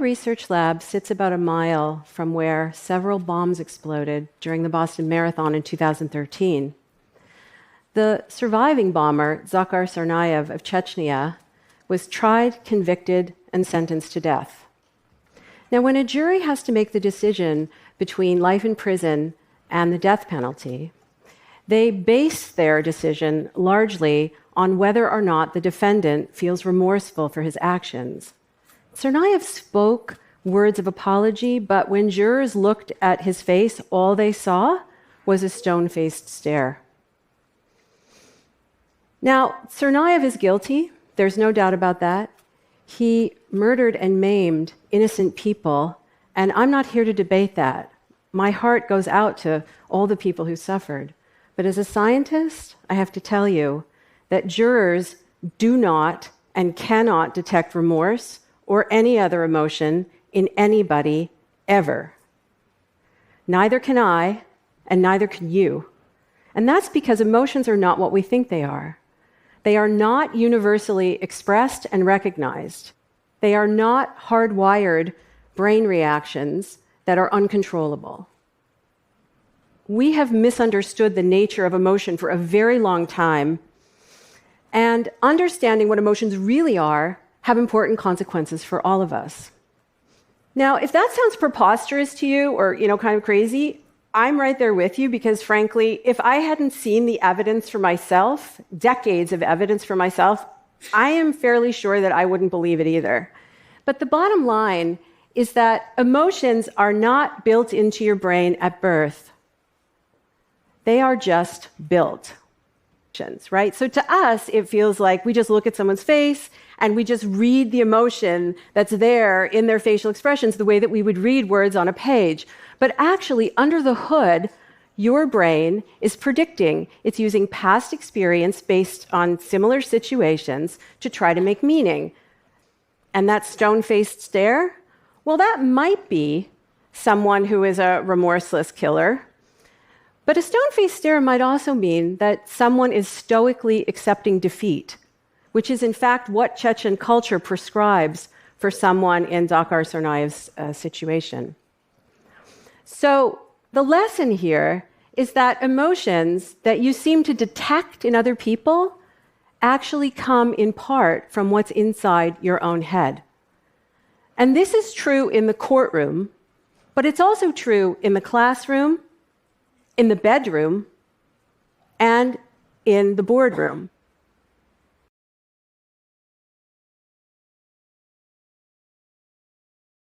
research lab sits about a mile from where several bombs exploded during the Boston Marathon in 2013. The surviving bomber, Zakhar Tsarnaev of Chechnya, was tried, convicted, and sentenced to death. Now, when a jury has to make the decision between life in prison and the death penalty, they base their decision largely on whether or not the defendant feels remorseful for his actions. Tsarnaev spoke words of apology, but when jurors looked at his face, all they saw was a stone-faced stare. Now, Tsarnaev is guilty. There's no doubt about that. He murdered and maimed innocent people, and I'm not here to debate that. My heart goes out to all the people who suffered. But as a scientist, I have to tell you that jurors do not and cannot detect remorse or any other emotion in anybody ever. Neither can I, and neither can you. And that's because emotions are not what we think they are. They are not universally expressed and recognized. They are not hardwired brain reactions that are uncontrollable. We have misunderstood the nature of emotion for a very long time, and understanding what emotions really are have important consequences for all of us. Now, if that sounds preposterous to you or, kind of crazy, I'm right there with you because, frankly, if I hadn't seen the evidence for myself, decades of evidence for myself, I am fairly sure that I wouldn't believe it either. But the bottom line is that emotions are not built into your brain at birth. They are just built, right? So to us, it feels like we just look at someone's face and we just read the emotion that's there in their facial expressions the way that we would read words on a page. But actually, under the hood, your brain is predicting. It's using past experience based on similar situations to try to make meaning. And that stone-faced stare, well, that might be someone who is a remorseless killer. But a stone-faced stare might also mean that someone is stoically accepting defeat, which is in fact what Chechen culture prescribes for someone in Zakhar Tsarnaev's situation. So the lesson here is that emotions that you seem to detect in other people actually come in part from what's inside your own head. And this is true in the courtroom, but it's also true in the classroom, in the bedroom, and in the boardroom.